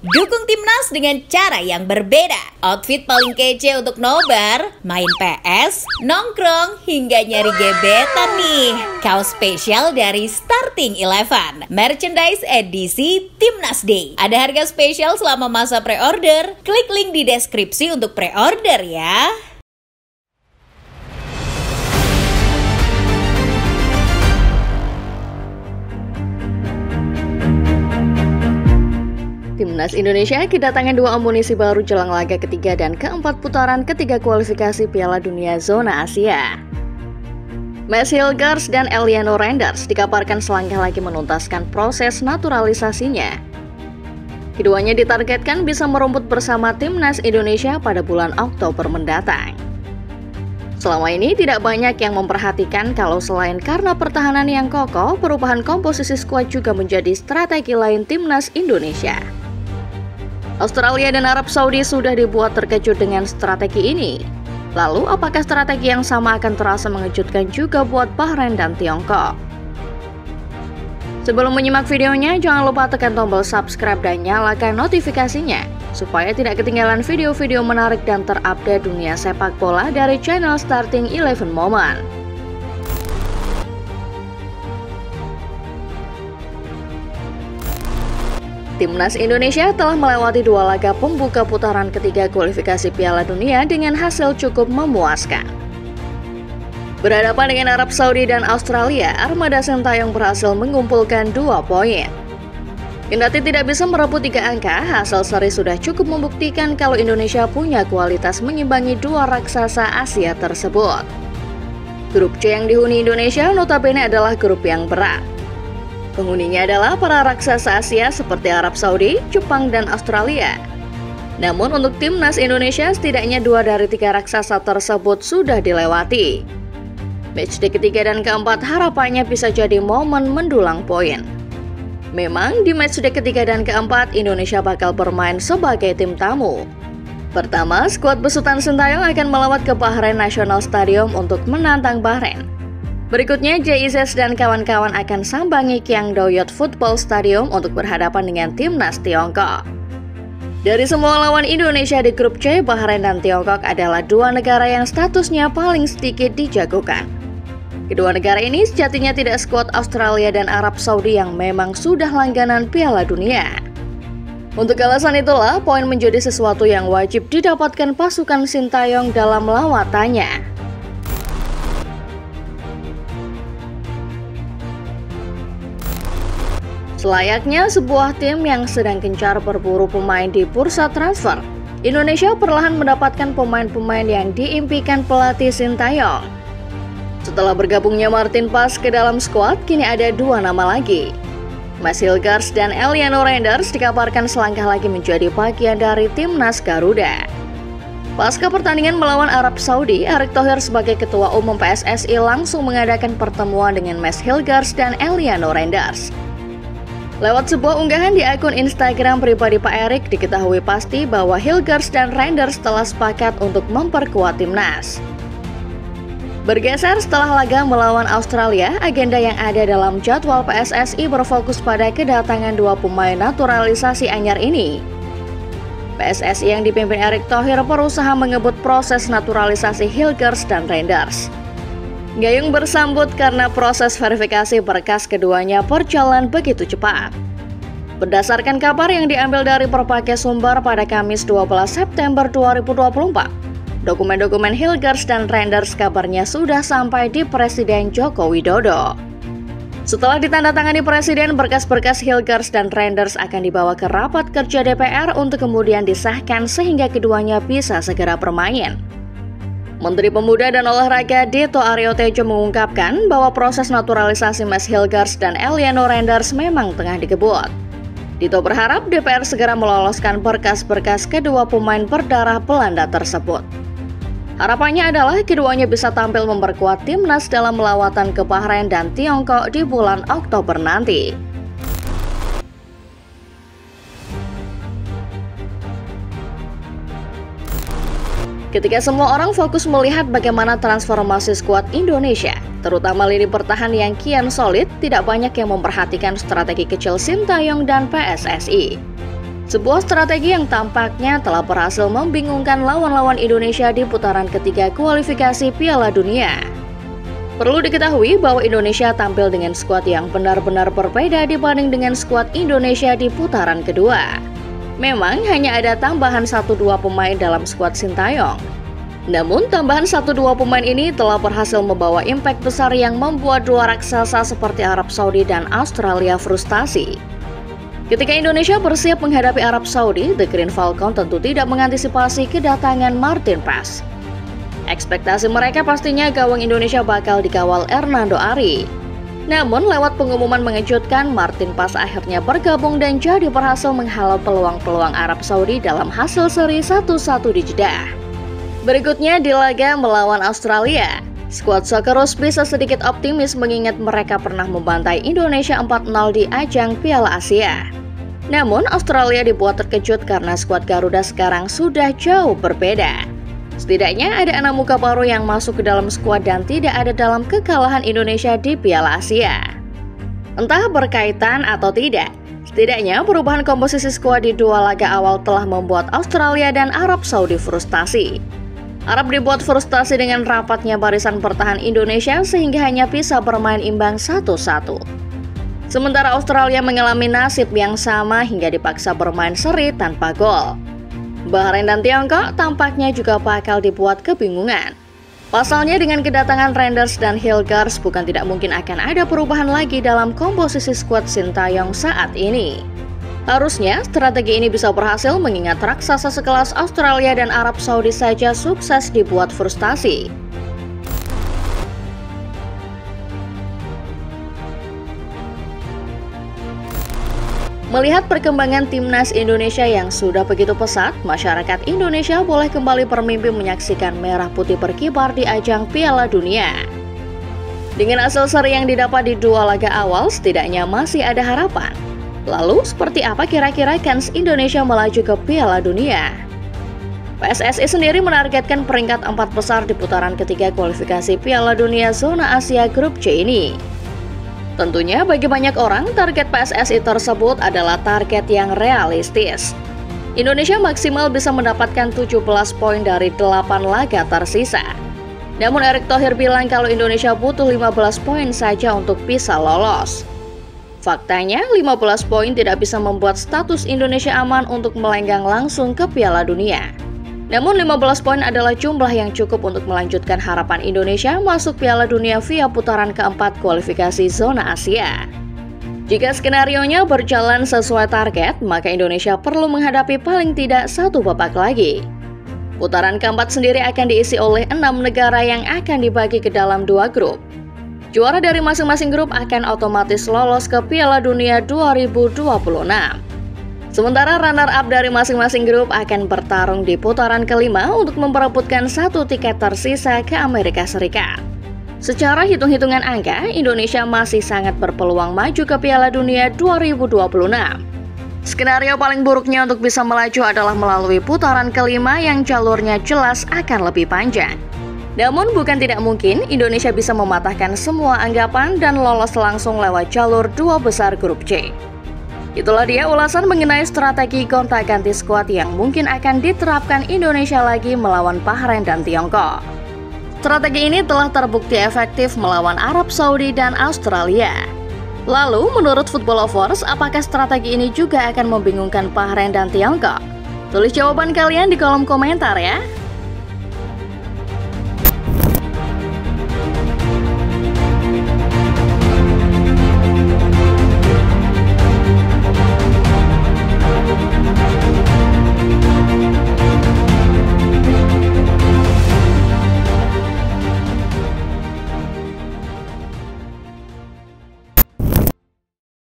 Dukung timnas dengan cara yang berbeda. Outfit paling kece untuk nobar, main PS, nongkrong, hingga nyari gebetan nih. Kaos spesial dari Starting Eleven, merchandise edisi Timnas Day. Ada harga spesial selama masa pre-order. Klik link di deskripsi untuk pre-order ya. Timnas Indonesia kedatangan dua amunisi baru jelang laga ketiga dan keempat putaran ketiga kualifikasi Piala Dunia Zona Asia. Mads Hilgers dan Eliano Reinders dikabarkan selangkah lagi menuntaskan proses naturalisasinya. Keduanya ditargetkan bisa merumput bersama Timnas Indonesia pada bulan Oktober mendatang. Selama ini tidak banyak yang memperhatikan kalau selain karena pertahanan yang kokoh, perubahan komposisi skuad juga menjadi strategi lain Timnas Indonesia. Australia dan Arab Saudi sudah dibuat terkejut dengan strategi ini. Lalu, apakah strategi yang sama akan terasa mengejutkan juga buat Bahrain dan Tiongkok? Sebelum menyimak videonya, jangan lupa tekan tombol subscribe dan nyalakan notifikasinya, supaya tidak ketinggalan video-video menarik dan terupdate dunia sepak bola dari channel Starting Eleven Moment. Timnas Indonesia telah melewati dua laga pembuka putaran ketiga kualifikasi Piala Dunia dengan hasil cukup memuaskan. Berhadapan dengan Arab Saudi dan Australia, armada Sintayong berhasil mengumpulkan 2 poin. Kendati tidak bisa merebut 3 angka, hasil seri sudah cukup membuktikan kalau Indonesia punya kualitas mengimbangi dua raksasa Asia tersebut. Grup C yang dihuni Indonesia notabene adalah grup yang berat. Penghuninya adalah para raksasa Asia seperti Arab Saudi, Jepang, dan Australia. Namun untuk Timnas Indonesia setidaknya 2 dari 3 raksasa tersebut sudah dilewati. Matchday ketiga dan keempat harapannya bisa jadi momen mendulang poin. Memang di matchday ketiga dan keempat Indonesia bakal bermain sebagai tim tamu. Pertama, skuad besutan Sintayong akan melawat ke Bahrain National Stadium untuk menantang Bahrain. Berikutnya, JIZ dan kawan-kawan akan sambangi Kiangdo Youth Football Stadium untuk berhadapan dengan Timnas Tiongkok. Dari semua lawan Indonesia di grup C, Bahrain dan Tiongkok adalah 2 negara yang statusnya paling sedikit dijagokan. Kedua negara ini sejatinya tidak skuad Australia dan Arab Saudi yang memang sudah langganan Piala Dunia. Untuk alasan itulah, poin menjadi sesuatu yang wajib didapatkan pasukan Sintayong dalam lawatannya. Selayaknya sebuah tim yang sedang gencar berburu pemain di bursa transfer, Indonesia perlahan mendapatkan pemain-pemain yang diimpikan pelatih Sintayong. Setelah bergabungnya Martin Paes ke dalam skuad, kini ada 2 nama lagi. Mads Hilgers dan Eliano Reinders dikabarkan selangkah lagi menjadi bagian dari Timnas Garuda. Pasca pertandingan melawan Arab Saudi, Erick Thohir sebagai Ketua Umum PSSI langsung mengadakan pertemuan dengan Mads Hilgers dan Eliano Reinders. Lewat sebuah unggahan di akun Instagram pribadi Pak Erick, diketahui pasti bahwa Hilgers dan Reinders telah sepakat untuk memperkuat timnas. Bergeser setelah laga melawan Australia, agenda yang ada dalam jadwal PSSI berfokus pada kedatangan 2 pemain naturalisasi anyar ini. PSSI yang dipimpin Erick Thohir berusaha mengebut proses naturalisasi Hilgers dan Reinders. Gayung bersambut karena proses verifikasi berkas keduanya berjalan begitu cepat. Berdasarkan kabar yang diambil dari berbagai sumber pada Kamis 12 September 2024, dokumen-dokumen Hilgers dan Reinders kabarnya sudah sampai di Presiden Joko Widodo. Setelah ditandatangani Presiden, berkas-berkas Hilgers dan Reinders akan dibawa ke rapat kerja DPR untuk kemudian disahkan sehingga keduanya bisa segera bermain. Menteri Pemuda dan Olahraga Dito Aryo Tejo mengungkapkan bahwa proses naturalisasi Mads Hilgers dan Eliano Reinders memang tengah dikebut. Dito berharap DPR segera meloloskan berkas-berkas kedua pemain berdarah Belanda tersebut. Harapannya adalah keduanya bisa tampil memperkuat timnas dalam lawatan ke Bahrain dan Tiongkok di bulan Oktober nanti. Ketika semua orang fokus melihat bagaimana transformasi skuad Indonesia, terutama lini pertahanan yang kian solid, tidak banyak yang memperhatikan strategi kecil Sintayong dan PSSI. Sebuah strategi yang tampaknya telah berhasil membingungkan lawan-lawan Indonesia di putaran ketiga kualifikasi Piala Dunia. Perlu diketahui bahwa Indonesia tampil dengan skuad yang benar-benar berbeda dibanding dengan skuad Indonesia di putaran kedua. Memang hanya ada tambahan 1-2 pemain dalam skuad Sintayong. Namun tambahan 1-2 pemain ini telah berhasil membawa impact besar yang membuat dua raksasa seperti Arab Saudi dan Australia frustasi. Ketika Indonesia bersiap menghadapi Arab Saudi, The Green Falcon tentu tidak mengantisipasi kedatangan Martin Paes. Ekspektasi mereka pastinya gawang Indonesia bakal dikawal Hernando Ari. Namun lewat pengumuman mengejutkan, Martin Paes akhirnya bergabung dan jadi berhasil menghalau peluang-peluang Arab Saudi dalam hasil seri 1-1 di Jeddah. Berikutnya di laga melawan Australia, skuad Socceroos bisa sedikit optimis mengingat mereka pernah membantai Indonesia 4-0 di ajang Piala Asia. Namun Australia dibuat terkejut karena skuad Garuda sekarang sudah jauh berbeda. Setidaknya ada 6 muka baru yang masuk ke dalam skuad dan tidak ada dalam kekalahan Indonesia di Piala Asia. Entah berkaitan atau tidak, setidaknya perubahan komposisi skuad di dua laga awal telah membuat Australia dan Arab Saudi frustasi. Arab dibuat frustasi dengan rapatnya barisan pertahanan Indonesia sehingga hanya bisa bermain imbang 1-1. Sementara Australia mengalami nasib yang sama hingga dipaksa bermain seri tanpa gol. Bahrain dan Tiongkok tampaknya juga bakal dibuat kebingungan. Pasalnya dengan kedatangan Renders dan Hilgers bukan tidak mungkin akan ada perubahan lagi dalam komposisi skuad Sintayong saat ini. Harusnya strategi ini bisa berhasil mengingat raksasa sekelas Australia dan Arab Saudi saja sukses dibuat frustasi. Melihat perkembangan timnas Indonesia yang sudah begitu pesat, masyarakat Indonesia boleh kembali bermimpi menyaksikan merah putih berkibar di ajang Piala Dunia. Dengan hasil seri yang didapat di dua laga awal, setidaknya masih ada harapan. Lalu, seperti apa kira-kira kans Indonesia melaju ke Piala Dunia? PSSI sendiri menargetkan peringkat 4 besar di putaran ketiga kualifikasi Piala Dunia Zona Asia Grup C ini. Tentunya bagi banyak orang, target PSSI tersebut adalah target yang realistis. Indonesia maksimal bisa mendapatkan 17 poin dari 8 laga tersisa. Namun Erick Thohir bilang kalau Indonesia butuh 15 poin saja untuk bisa lolos. Faktanya, 15 poin tidak bisa membuat status Indonesia aman untuk melenggang langsung ke Piala Dunia. Namun 15 poin adalah jumlah yang cukup untuk melanjutkan harapan Indonesia masuk Piala Dunia via putaran keempat kualifikasi zona Asia. Jika skenarionya berjalan sesuai target, maka Indonesia perlu menghadapi paling tidak 1 babak lagi. Putaran keempat sendiri akan diisi oleh 6 negara yang akan dibagi ke dalam 2 grup. Juara dari masing-masing grup akan otomatis lolos ke Piala Dunia 2026. Sementara runner-up dari masing-masing grup akan bertarung di putaran kelima untuk memperebutkan 1 tiket tersisa ke Amerika Serikat. Secara hitung-hitungan angka, Indonesia masih sangat berpeluang maju ke Piala Dunia 2026. Skenario paling buruknya untuk bisa melaju adalah melalui putaran kelima yang jalurnya jelas akan lebih panjang. Namun bukan tidak mungkin Indonesia bisa mematahkan semua anggapan dan lolos langsung lewat jalur 2 besar grup C. Itulah dia ulasan mengenai strategi gonta-ganti skuad yang mungkin akan diterapkan Indonesia lagi melawan Bahrain dan Tiongkok. Strategi ini telah terbukti efektif melawan Arab Saudi dan Australia. Lalu menurut Football Lovers, apakah strategi ini juga akan membingungkan Bahrain dan Tiongkok? Tulis jawaban kalian di kolom komentar ya.